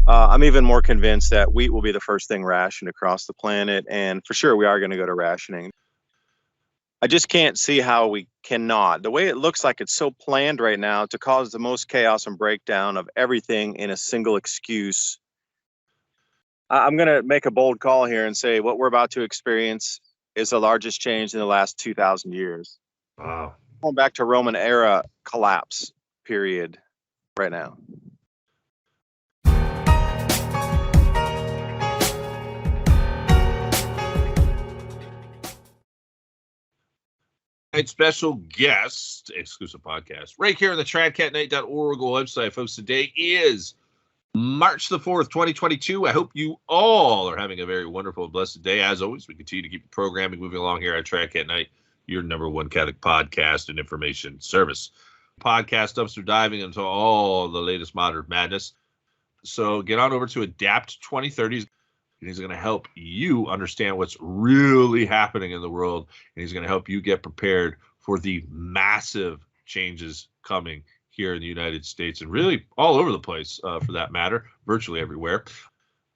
I'm even more convinced that wheat will be the first thing rationed across the planet. And for sure, we are going to go to rationing. I just can't see how we cannot. The way it looks like it's so planned right now to cause the most chaos and breakdown of everything in a single excuse. I'm going to make a bold call here and say what we're about to experience is the largest change in the last 2,000 years. Wow. Going back to Roman era collapse period right now. Special guest exclusive podcast right here on the TradCatKnight.org website, folks. Today is March the 4th, 2022. I hope you all are having a very wonderful, blessed day. As always, we continue to keep the programming moving along here at TradCatKnight, your number one Catholic podcast and information service. Podcast dumpster diving into all the latest modern madness. So get on over to Adapt 2030. He's going to help you understand what's really happening in the world, and he's going to help you get prepared for the massive changes coming here in the United States and really all over the place, for that matter, virtually everywhere.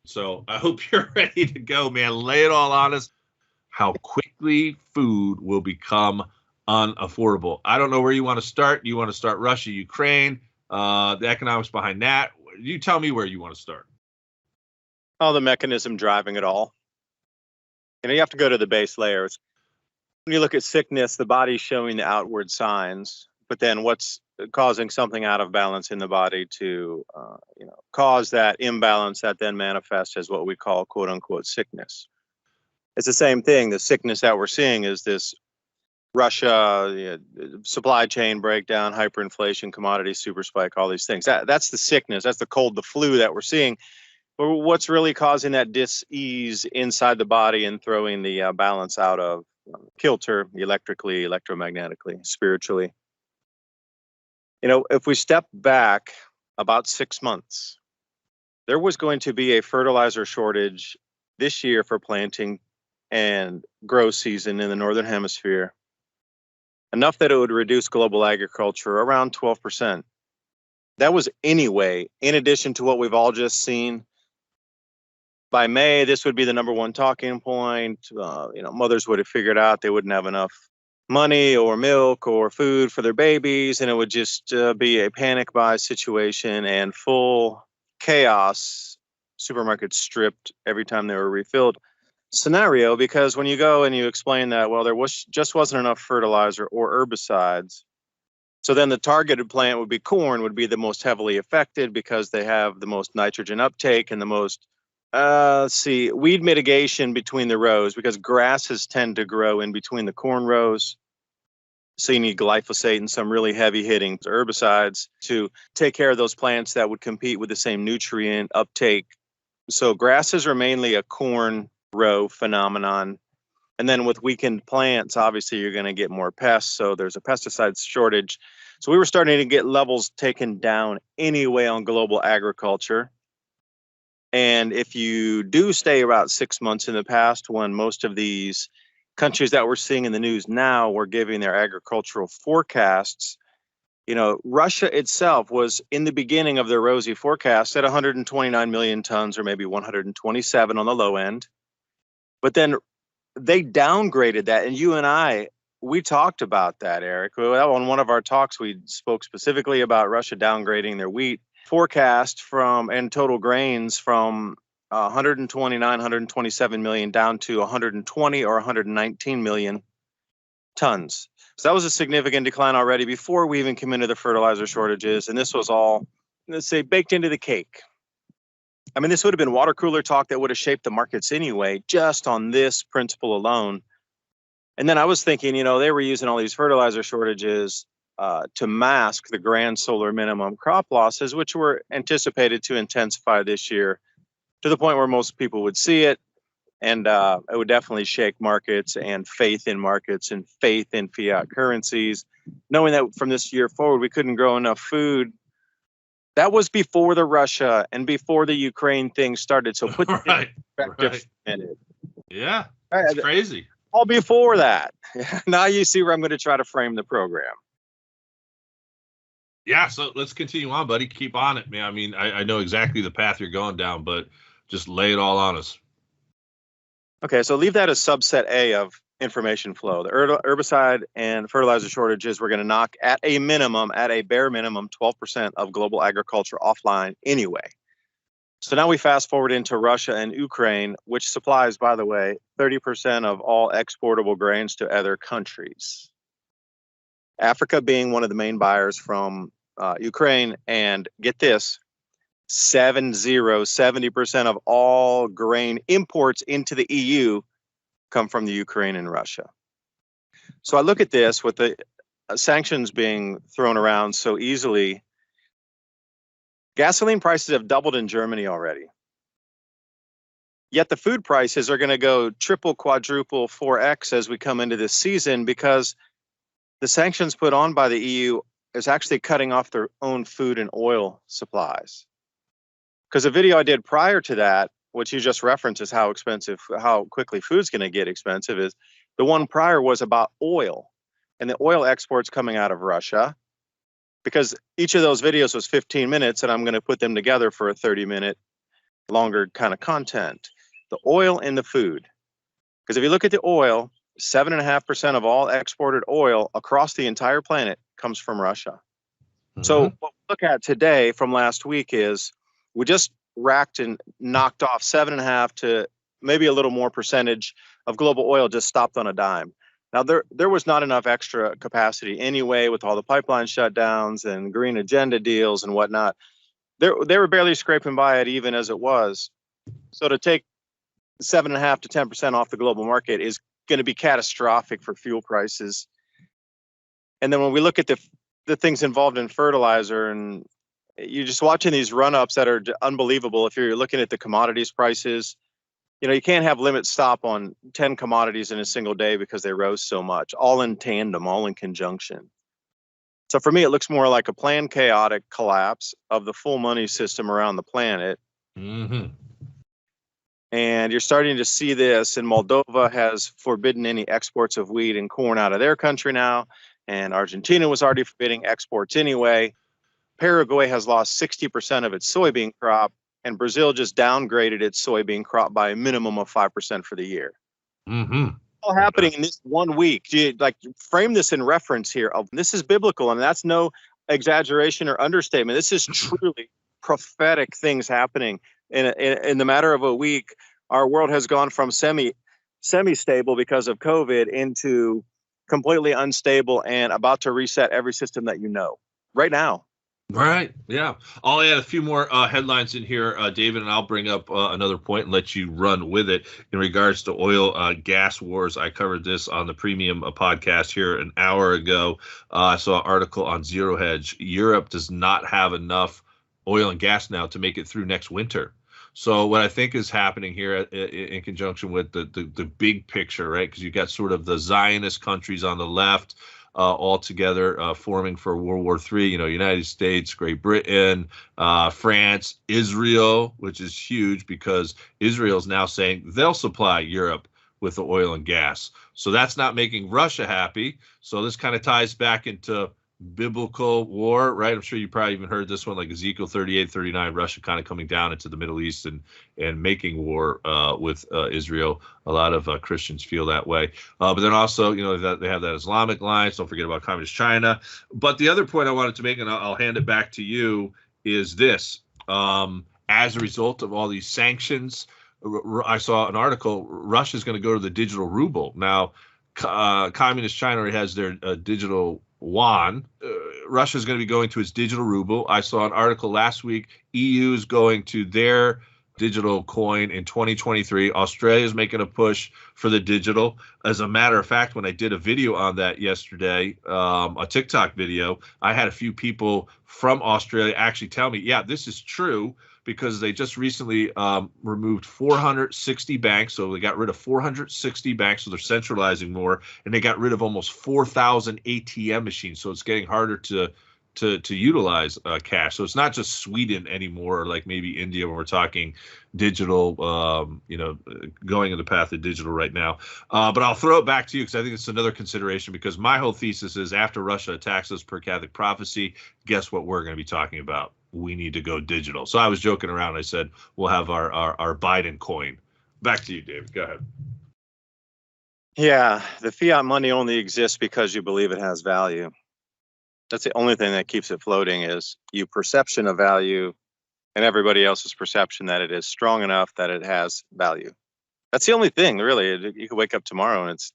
So I hope you're ready to go, man. Lay it all on us. How quickly food will become unaffordable. I don't know where you want to start. You want to start Russia, Ukraine, the economics behind that. You tell me where you want to start. Oh, the mechanism driving it all. You have to go to the base layers. When you look at sickness, the body's showing the outward signs, but then what's causing something out of balance in the body to, cause that imbalance that then manifests as what we call quote unquote sickness. It's the same thing. The sickness that we're seeing is this Russia, supply chain breakdown, hyperinflation, commodity super spike, all these things. That's the sickness. That's the cold, the flu that we're seeing. But what's really causing that dis-ease inside the body and throwing the balance out of kilter electrically, electromagnetically, spiritually? If we step back about 6 months, there was going to be a fertilizer shortage this year for planting and grow season in the Northern Hemisphere, enough that it would reduce global agriculture around 12%. That was anyway, in addition to what we've all just seen. By May, this would be the number one talking point. Mothers would have figured out they wouldn't have enough money or milk or food for their babies, and it would just be a panic buy situation and full chaos, supermarkets stripped every time they were refilled scenario. Because when you go and you explain that, well, there wasn't enough fertilizer or herbicides, so then the targeted plant would be corn, would be the most heavily affected because they have the most nitrogen uptake and the most weed mitigation between the rows, because grasses tend to grow in between the corn rows. So you need glyphosate and some really heavy hitting herbicides to take care of those plants that would compete with the same nutrient uptake. So grasses are mainly a corn row phenomenon. And then with weakened plants, obviously you're going to get more pests. So there's a pesticide shortage. So we were starting to get levels taken down anyway on global agriculture. And if you do stay about 6 months in the past, when most of these countries that we're seeing in the news now were giving their agricultural forecasts, Russia itself was in the beginning of their rosy forecast at 129 million tons, or maybe 127 on the low end. But then they downgraded that. And you and I, we talked about that, Eric. On one of our talks, we spoke specifically about Russia downgrading their wheat forecast and total grains from 129, 127 million down to 120 or 119 million tons. So that was a significant decline already before we even came into the fertilizer shortages. And this was all, let's say, baked into the cake. I mean, this would have been water cooler talk that would have shaped the markets anyway, just on this principle alone. And then I was thinking, they were using all these fertilizer shortages to mask the grand solar minimum crop losses, which were anticipated to intensify this year to the point where most people would see it. And it would definitely shake markets and faith in fiat currencies, knowing that from this year forward, we couldn't grow enough food. That was before the Russia and before the Ukraine thing started. So put that in perspective. Yeah, it's crazy. All before that. Now you see where I'm going to try to frame the program. Yeah, so let's continue on, buddy. Keep on it, man. I mean, I know exactly the path you're going down, but just lay it all on us. Okay, so leave that as subset A of information flow. The herbicide and fertilizer shortages, we're going to knock at a bare minimum, 12% of global agriculture offline anyway. So now we fast forward into Russia and Ukraine, which supplies, by the way, 30% of all exportable grains to other countries. Africa being one of the main buyers from Ukraine, and get this, 70% of all grain imports into the EU come from the Ukraine and Russia. So I look at this with the sanctions being thrown around so easily. Gasoline prices have doubled in Germany already. Yet the food prices are going to go triple, quadruple, 4x as we come into this season, because the sanctions put on by the EU is actually cutting off their own food and oil supplies. Because the video I did prior to that, which you just referenced, is how quickly food's going to get expensive, is the one prior was about oil and the oil exports coming out of Russia. Because each of those videos was 15 minutes, and I'm going to put them together for a 30-minute longer kind of content. The oil and the food. Because if you look at the oil, 7.5% of all exported oil across the entire planet comes from Russia. Mm-hmm. So what we look at today from last week is we just racked and knocked off 7.5 to maybe a little more percentage of global oil just stopped on a dime. Now, there was not enough extra capacity anyway with all the pipeline shutdowns and green agenda deals and whatnot. They were barely scraping by it even as it was. So to take 7.5 to 10% off the global market is going to be catastrophic for fuel prices. And then when we look at the things involved in fertilizer, and you're just watching these run-ups that are unbelievable. If you're looking at the commodities prices, you can't have limit stop on 10 commodities in a single day because they rose so much, all in tandem, all in conjunction. So for me, it looks more like a planned chaotic collapse of the full money system around the planet. Mm-hmm. And you're starting to see this, and Moldova has forbidden any exports of wheat and corn out of their country now. And Argentina was already forbidding exports anyway. Paraguay has lost 60% of its soybean crop, and Brazil just downgraded its soybean crop by a minimum of 5% for the year. Mm-hmm. All happening in this 1 week. Frame this in reference here. This is biblical, and that's no exaggeration or understatement. This is truly prophetic things happening. In the matter of a week, our world has gone from semi-stable because of COVID into completely unstable and about to reset every system that you know right now. Right. Yeah. I'll add a few more headlines in here, David, and I'll bring up another point and let you run with it. In regards to oil gas wars, I covered this on the premium podcast here an hour ago. I saw an article on Zero Hedge. Europe does not have enough oil and gas now to make it through next winter. So what I think is happening here in conjunction with the big picture, right, because you've got sort of the Zionist countries on the left, all together forming for World War III, United States, Great Britain, France, Israel, which is huge because Israel's now saying they'll supply Europe with the oil and gas. So that's not making Russia happy. So this kind of ties back into biblical war, right? I'm sure you probably even heard this one, like Ezekiel 38, 39, Russia kind of coming down into the Middle East and making war with Israel. A lot of Christians feel that way. But then also, that they have that Islamic alliance. Don't forget about communist China. But the other point I wanted to make, and I'll hand it back to you, is this. As a result of all these sanctions, I saw an article, Russia's going to go to the digital ruble. Now, communist China already has their digital yuan. Russia is going to be going to its digital ruble. I saw an article last week. EU is going to their digital coin in 2023. Australia is making a push for the digital. As a matter of fact, when I did a video on that yesterday, a TikTok video, I had a few people from Australia actually tell me, yeah, this is true, because they just recently removed 460 banks. So they got rid of 460 banks, so they're centralizing more, and they got rid of almost 4,000 ATM machines. So it's getting harder to to utilize cash. So it's not just Sweden anymore, like maybe India, when we're talking digital, going in the path of digital right now. But I'll throw it back to you because I think it's another consideration, because my whole thesis is after Russia attacks us per Catholic prophecy, guess what we're going to be talking about? We need to go digital. So I was joking around. I said, we'll have our Biden coin. Back to you, David. Go ahead. Yeah, the fiat money only exists because you believe it has value. That's the only thing that keeps it floating, is your perception of value and everybody else's perception that it is strong enough that it has value. That's the only thing, really. You could wake up tomorrow and it's,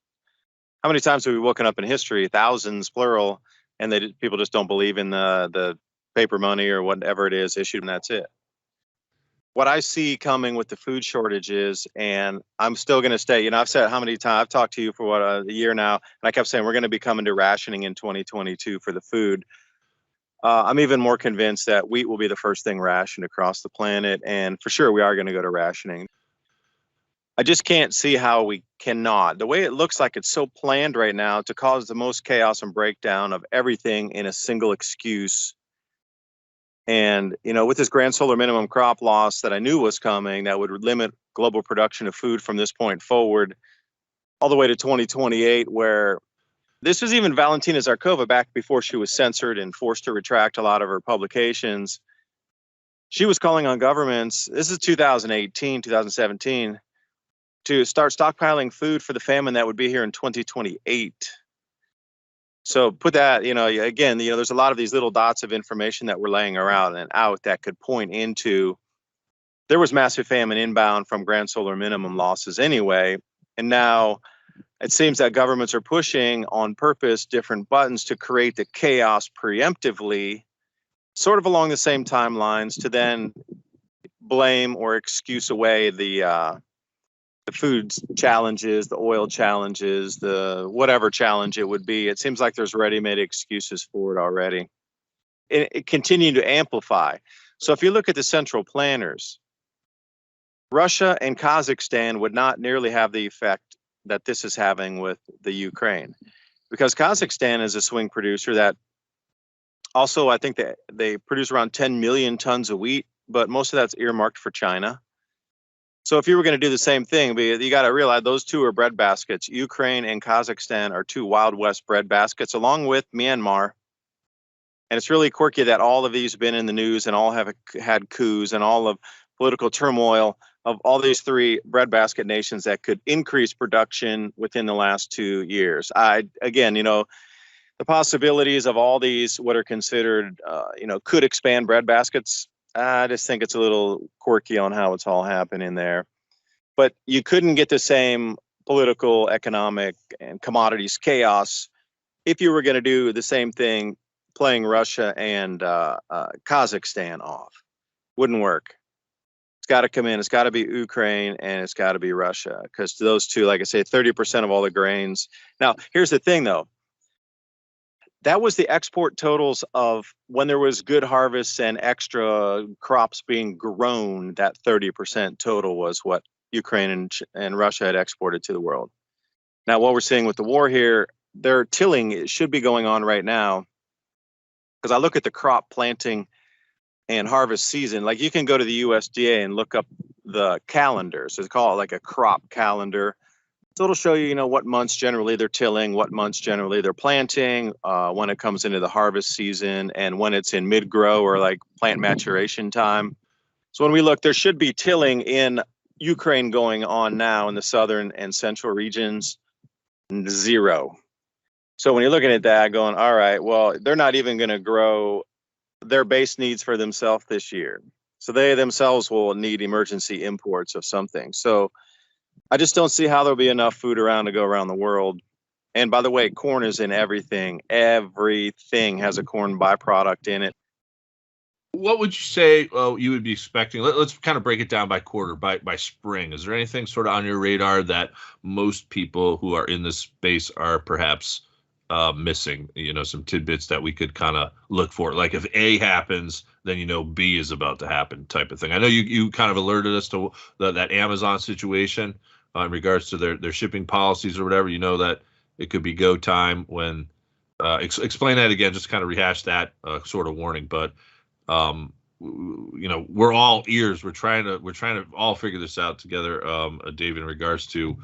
how many times have we woken up in history, thousands plural, and people just don't believe in the paper money or whatever it is issued, and that's it. What I see coming with the food shortages, and I'm still going to stay, I've said how many times, I've talked to you for a year now, and I kept saying we're going to be coming to rationing in 2022 for the food. I'm even more convinced that wheat will be the first thing rationed across the planet, and for sure we are going to go to rationing. I just can't see how we cannot. The way it looks like it's so planned right now to cause the most chaos and breakdown of everything in a single excuse. And, with this grand solar minimum crop loss that I knew was coming, that would limit global production of food from this point forward all the way to 2028, where this was even Valentina Zarkova back before she was censored and forced to retract a lot of her publications. She was calling on governments, this is 2018, 2017, to start stockpiling food for the famine that would be here in 2028. So put that, again, there's a lot of these little dots of information that we're laying around and out that could point into, there was massive famine inbound from grand solar minimum losses anyway. And now it seems that governments are pushing on purpose different buttons to create the chaos preemptively, sort of along the same timelines, to then blame or excuse away the food challenges, the oil challenges, the whatever challenge it would be. It seems like there's ready-made excuses for it already. It continued to amplify. So if you look at the central planners, Russia and Kazakhstan would not nearly have the effect that this is having with the Ukraine, because Kazakhstan is a swing producer that also, I think that they produce around 10 million tons of wheat, but most of that's earmarked for China. So if you were going to do the same thing, you got to realize those two are bread baskets. Ukraine and Kazakhstan are two Wild West bread baskets, along with Myanmar. And it's really quirky that all of these have been in the news and all have had coups and all of political turmoil of all these three breadbasket nations that could increase production within the last 2 years. Again, the possibilities of all these, what are considered, could expand breadbaskets. I just think it's a little quirky on how it's all happening there. But you couldn't get the same political, economic, and commodities chaos if you were going to do the same thing, playing Russia and Kazakhstan off. Wouldn't work. It's got to come in. It's got to be Ukraine and it's got to be Russia, because those two, like I say, 30% of all the grains. Now, here's the thing, though. That was the export totals of when there was good harvests and extra crops being grown. That 30% total was what Ukraine and Russia had exported to the world. Now, what we're seeing with the war here, their tilling should be going on right now. Because I look at the crop planting and harvest season, like you can go to the USDA and look up the calendar. So it's called like a crop calendar. So it'll show you, what months generally they're tilling, what months generally they're planting, when it comes into the harvest season, and when it's in mid-grow or like plant maturation time. So when we look, there should be tilling in Ukraine going on now in the southern and central regions, 0. So when you're looking at that going, all right, well, they're not even going to grow their base needs for themselves this year. So they themselves will need emergency imports of something. So I just don't see how there'll be enough food around to go around the world. And by the way, corn is in everything. Everything has a corn byproduct in it. What would you say you would be expecting? Let's kind of break it down by quarter, by spring. Is there anything sort of on your radar that most people who are in this space are perhaps missing? Some tidbits that we could kind of look for. Like if A happens, then B is about to happen, type of thing. I know you kind of alerted us to that Amazon situation in regards to their shipping policies or whatever. That it could be go time when Explain that again, just kind of rehash that sort of warning. But we're all ears. We're trying to all figure this out together, Dave, in regards to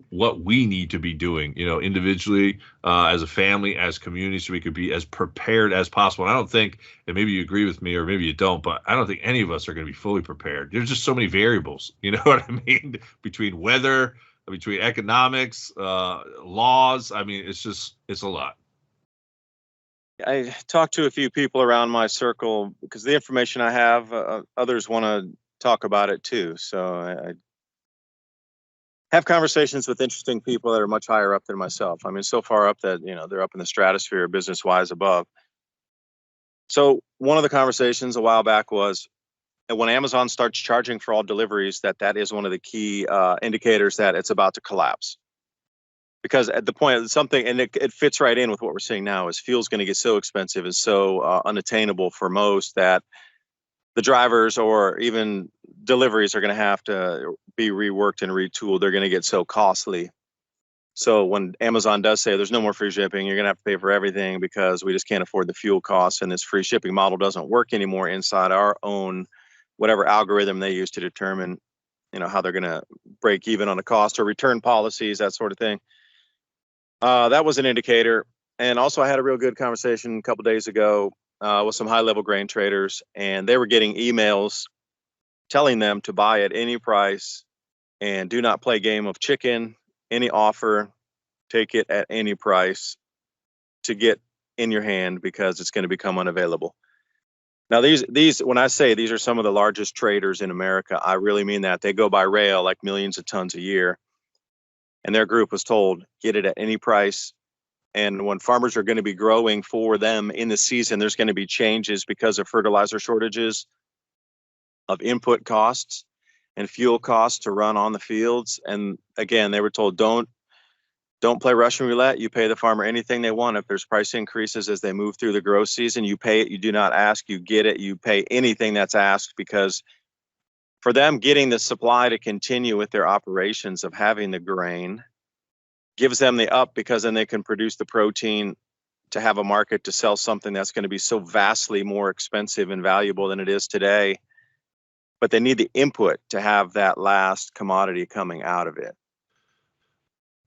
what we need to be doing, individually, as a family, as communities, so we could be as prepared as possible. And I don't think, and maybe you agree with me or maybe you don't, but I don't think any of us are going to be fully prepared. There's just so many variables, you know what I mean? Between weather, between economics, laws. I mean, it's a lot. I talked to a few people around my circle because the information I have, others want to talk about it too. So I have conversations with interesting people that are much higher up than myself. I mean, so far up that, they're up in the stratosphere business wise above. So one of the conversations a while back was that when Amazon starts charging for all deliveries, that is one of the key indicators that it's about to collapse. Because at the point of something, and it fits right in with what we're seeing now, is fuel's going to get so expensive and so unattainable for most that the drivers or even deliveries are going to have to be reworked and retooled. They're going to get so costly. So when Amazon does say there's no more free shipping, you're going to have to pay for everything because we just can't afford the fuel costs, and this free shipping model doesn't work anymore inside our own whatever algorithm they use to determine, how they're going to break even on the cost or return policies, that sort of thing. That was an indicator. And also I had a real good conversation a couple days ago with some high-level grain traders, and they were getting emails telling them to buy at any price and do not play game of chicken, any offer, take it at any price to get in your hand because it's going to become unavailable. Now, these when I say these are some of the largest traders in America, I really mean that. They go by rail like millions of tons a year. And their group was told, get it at any price. And when farmers are going to be growing for them in the season, there's going to be changes because of fertilizer shortages, of input costs and fuel costs to run on the fields. And again, they were told, don't play Russian roulette. You pay the farmer anything they want. If there's price increases as they move through the growth season, you pay it. You do not ask, you get it. You pay anything that's asked, because for them, getting the supply to continue with their operations of having the grain gives them the up, because then they can produce the protein to have a market to sell something that's going to be so vastly more expensive and valuable than it is today. But they need the input to have that last commodity coming out of it.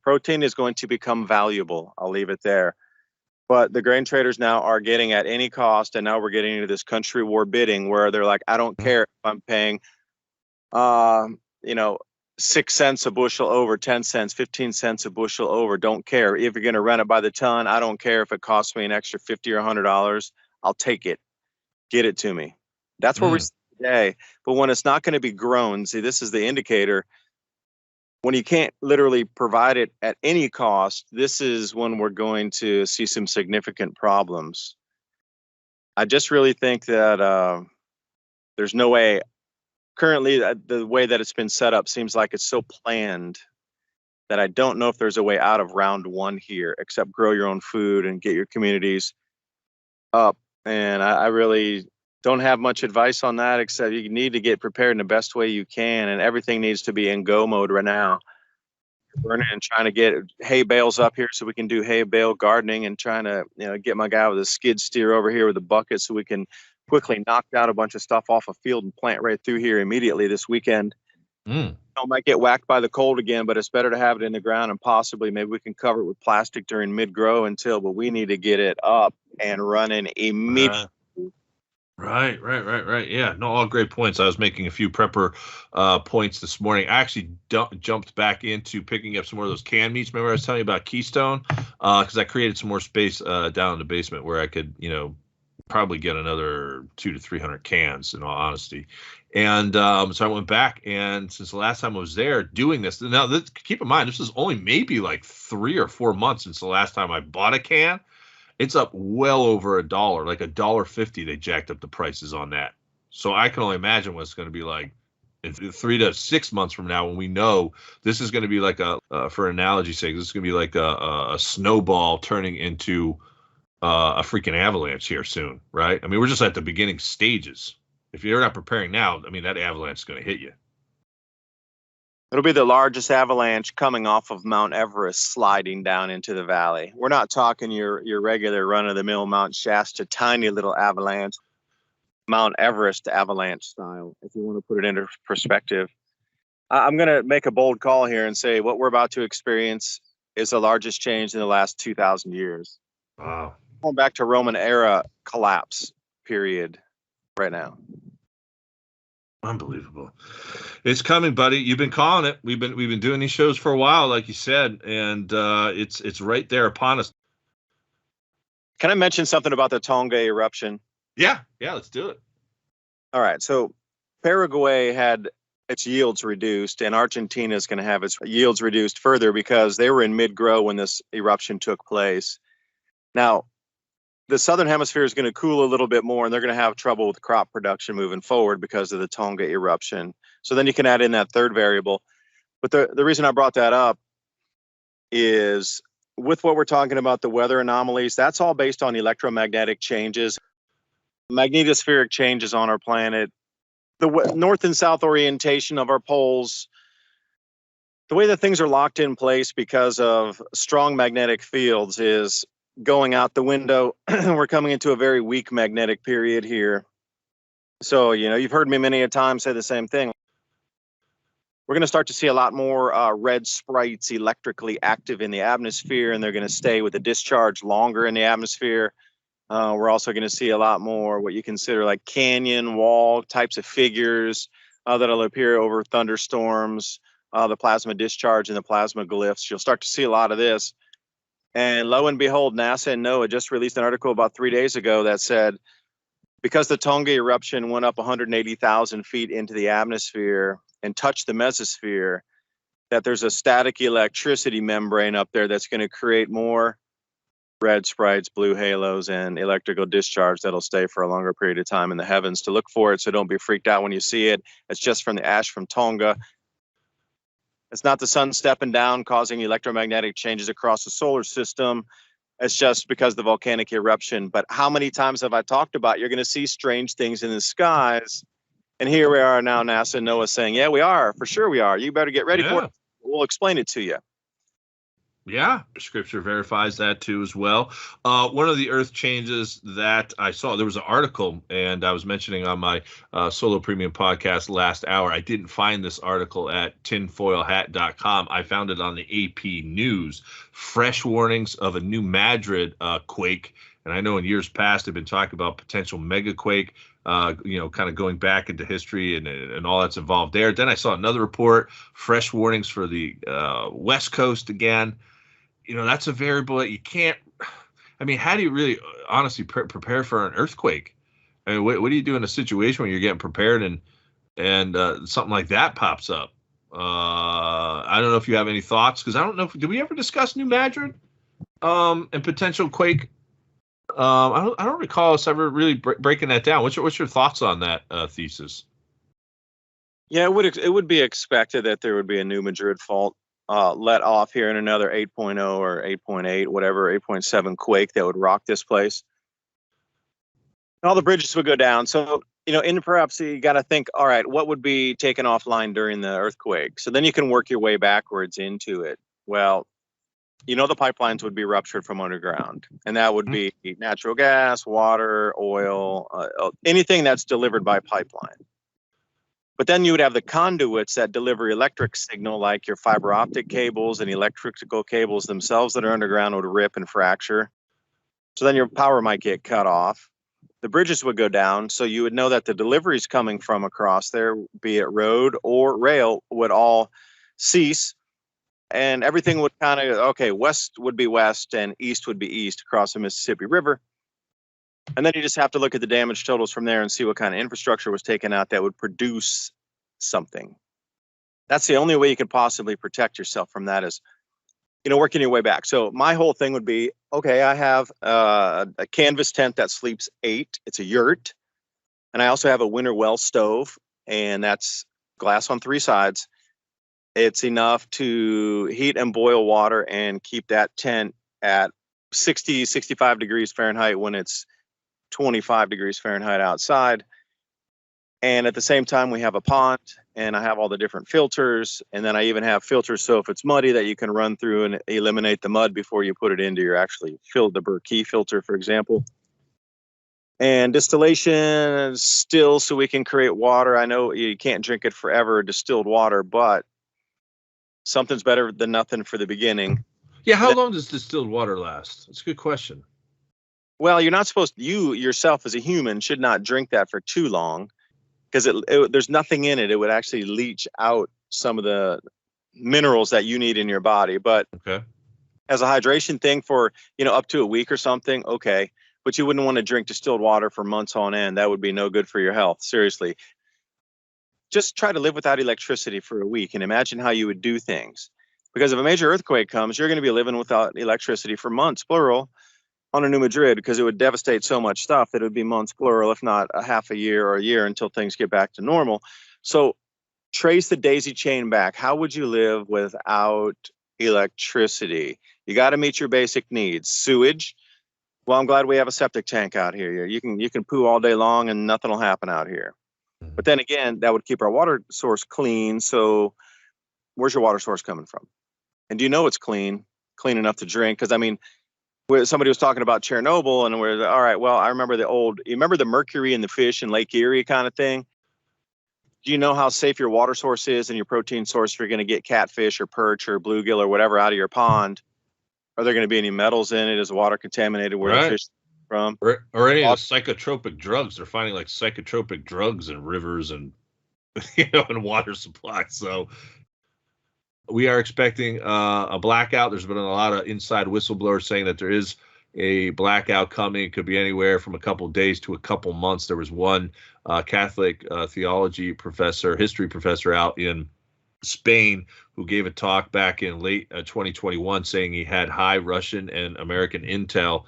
Protein is going to become valuable. I'll leave it there. But the grain traders now are getting at any cost, and now we're getting into this country war bidding where they're like, I don't care if I'm paying 6 cents a bushel over, 10 cents, 15 cents a bushel over. Don't care. If you're going to run it by the ton, I don't care if it costs me an extra $50 or $100. I'll take it. Get it to me. That's where we're today. But when it's not going to be grown, see, this is the indicator. When you can't literally provide it at any cost, this is when we're going to see some significant problems. I just really think that there's no way. Currently, the way that it's been set up seems like it's so planned that I don't know if there's a way out of round one here, except grow your own food and get your communities up. And I really don't have much advice on that, except you need to get prepared in the best way you can. And everything needs to be in go mode right now. Burning and trying to get hay bales up here so we can do hay bale gardening, and trying to get my guy with a skid steer over here with a bucket so we can quickly knock out a bunch of stuff off a field and plant right through here immediately this weekend. I might get whacked by the cold again, but it's better to have it in the ground, and possibly maybe we can cover it with plastic during mid-grow but we need to get it up and running immediately. Right. Yeah, no, all great points. I was making a few prepper points this morning. I actually jumped back into picking up some more of those canned meats. Remember I was telling you about Keystone? Because I created some more space down in the basement where I could, probably get another 200 to 300 cans, in all honesty. And so I went back, and since the last time I was there doing this, now keep in mind, this is only maybe like 3 or 4 months since the last time I bought a can. It's up well over $1, like $1.50. They jacked up the prices on that. So I can only imagine what it's going to be like in 3 to 6 months from now, when we know this is going to be like for analogy's sake, this is going to be like a snowball turning into a freaking avalanche here soon, right? I mean, we're just at the beginning stages. If you're not preparing now, I mean, that avalanche is going to hit you. It'll be the largest avalanche coming off of Mount Everest sliding down into the valley. We're not talking your regular run-of-the-mill Mount Shasta tiny little avalanche, Mount Everest avalanche style, if you want to put it into perspective. I'm going to make a bold call here and say what we're about to experience is the largest change in the last 2,000 years. Wow. Going back to Roman era collapse period right now. Unbelievable. It's coming, buddy. You've been calling it. We've been doing these shows for a while, like you said, and it's right there upon us. Can I mention something about the Tongae eruption? Yeah, let's do it. All right. So Paraguay had its yields reduced, and Argentina is going to have its yields reduced further because they were in mid-grow when this eruption took place. Now, the southern hemisphere is going to cool a little bit more, and they're going to have trouble with crop production moving forward because of the Tonga eruption. So then you can add in that third variable. But the reason I brought that up is with what we're talking about, the weather anomalies, that's all based on electromagnetic changes, magnetospheric changes on our planet, the north and south orientation of our poles, the way that things are locked in place because of strong magnetic fields is going out the window. We're coming into a very weak magnetic period here. So, you've heard me many a time say the same thing. We're going to start to see a lot more red sprites electrically active in the atmosphere, and they're going to stay with the discharge longer in the atmosphere. We're also going to see a lot more what you consider like canyon wall types of figures that'll appear over thunderstorms, the plasma discharge and the plasma glyphs. You'll start to see a lot of this. And lo and behold, NASA and NOAA just released an article about 3 days ago that said, because the Tonga eruption went up 180,000 feet into the atmosphere and touched the mesosphere, that there's a static electricity membrane up there that's going to create more red sprites, blue halos, and electrical discharge that'll stay for a longer period of time in the heavens. To look for it, so don't be freaked out when you see it. It's just from the ash from Tonga. It's not the sun stepping down causing electromagnetic changes across the solar system. It's just because of the volcanic eruption. But how many times have I talked about you're going to see strange things in the skies? And here we are now, NASA and NOAA saying, yeah, we are. For sure we are. You better get ready for it. We'll explain it to you. Yeah, Scripture verifies that too as well. One of the earth changes that I saw, there was an article, and I was mentioning on my Solo Premium podcast last hour. I didn't find this article at tinfoilhat.com. I found it on the AP News. Fresh warnings of a New Madrid quake. And I know in years past they've been talking about potential mega quake, kind of going back into history and all that's involved there. Then I saw another report, fresh warnings for the West Coast again. That's a variable that you can't. I mean, how do you really honestly prepare for an earthquake? I mean, what do you do in a situation when you're getting prepared and something like that pops up? I don't know if you have any thoughts, because I don't know. Did we ever discuss New Madrid and potential quake? I don't recall us ever really breaking that down. What's your thoughts on that thesis? Yeah, it would be expected that there would be a New Madrid fault let off here in another 8.0 or 8.8, whatever, 8.7 quake that would rock this place. And all the bridges would go down. So, in perhaps you got to think, all right, what would be taken offline during the earthquake? So then you can work your way backwards into it. Well, the pipelines would be ruptured from underground, and that would be natural gas, water, oil, anything that's delivered by pipeline. But then you would have the conduits that deliver electric signal, like your fiber optic cables and electrical cables themselves that are underground would rip and fracture. So then your power might get cut off. The bridges would go down. So you would know that the deliveries coming from across there, be it road or rail, would all cease. And everything would kind of, west would be west and east would be east across the Mississippi River. And then you just have to look at the damage totals from there and see what kind of infrastructure was taken out that would produce something. That's the only way you could possibly protect yourself from that is, working your way back. So my whole thing would be, I have a canvas tent that sleeps 8. It's a yurt. And I also have a winter well stove, and that's glass on 3 sides. It's enough to heat and boil water and keep that tent at 60, 65 degrees Fahrenheit when it's 25 degrees Fahrenheit outside. And at the same time, we have a pond and I have all the different filters. And then I even have filters, so if it's muddy, that you can run through and eliminate the mud before you put it into your actually the Berkey filter, for example. And distillation is still so we can create water. I know you can't drink it forever, distilled water, but something's better than nothing for the beginning. Yeah, how long does distilled water last? That's a good question. Well, you're not supposed to, you yourself as a human should not drink that for too long, because there's nothing in it. It would actually leach out some of the minerals that you need in your body. But okay, as a hydration thing for, up to a week or something, okay. But you wouldn't want to drink distilled water for months on end. That would be no good for your health. Seriously. Just try to live without electricity for a week and imagine how you would do things. Because if a major earthquake comes, you're going to be living without electricity for months, plural, on a New Madrid, because it would devastate so much stuff that it would be months, plural, if not a half a year or a year until things get back to normal. So trace the daisy chain back. How would you live without electricity? You got to meet your basic needs. Sewage. Well, I'm glad we have a septic tank out here. You can poo all day long and nothing will happen out here. But then again, that would keep our water source clean. So where's your water source coming from? And do you know it's clean enough to drink? Because I mean, somebody was talking about Chernobyl, and we're all right. Well, I remember you remember the mercury in the fish in Lake Erie kind of thing. Do you know how safe your water source is and your protein source if you're going to get catfish or perch or bluegill or whatever out of your pond? Are there going to be any metals in it? Is water contaminated where the fish from? Or any of the psychotropic drugs? They're finding like psychotropic drugs in rivers and and water supplies. So we are expecting a blackout. There's been a lot of inside whistleblowers saying that there is a blackout coming. It could be anywhere from a couple of days to a couple months. There was one Catholic theology professor, history professor out in Spain who gave a talk back in late 2021 saying he had high Russian and American intel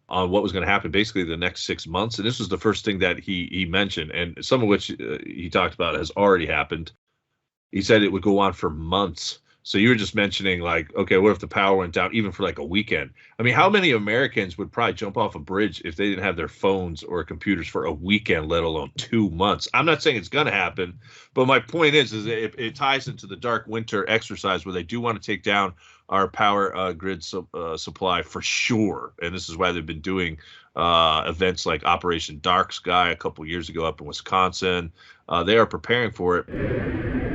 on what was going to happen basically the next 6 months. And this was the first thing that he mentioned, and some of which he talked about has already happened. He said it would go on for months. So you were just mentioning like, okay, what if the power went down even for like a weekend? I mean, how many Americans would probably jump off a bridge if they didn't have their phones or computers for a weekend, let alone 2 months? I'm not saying it's going to happen, but my point is it ties into the dark winter exercise where they do want to take down our power grid supply for sure. And this is why they've been doing events like Operation Dark Sky a couple years ago up in Wisconsin. They are preparing for it.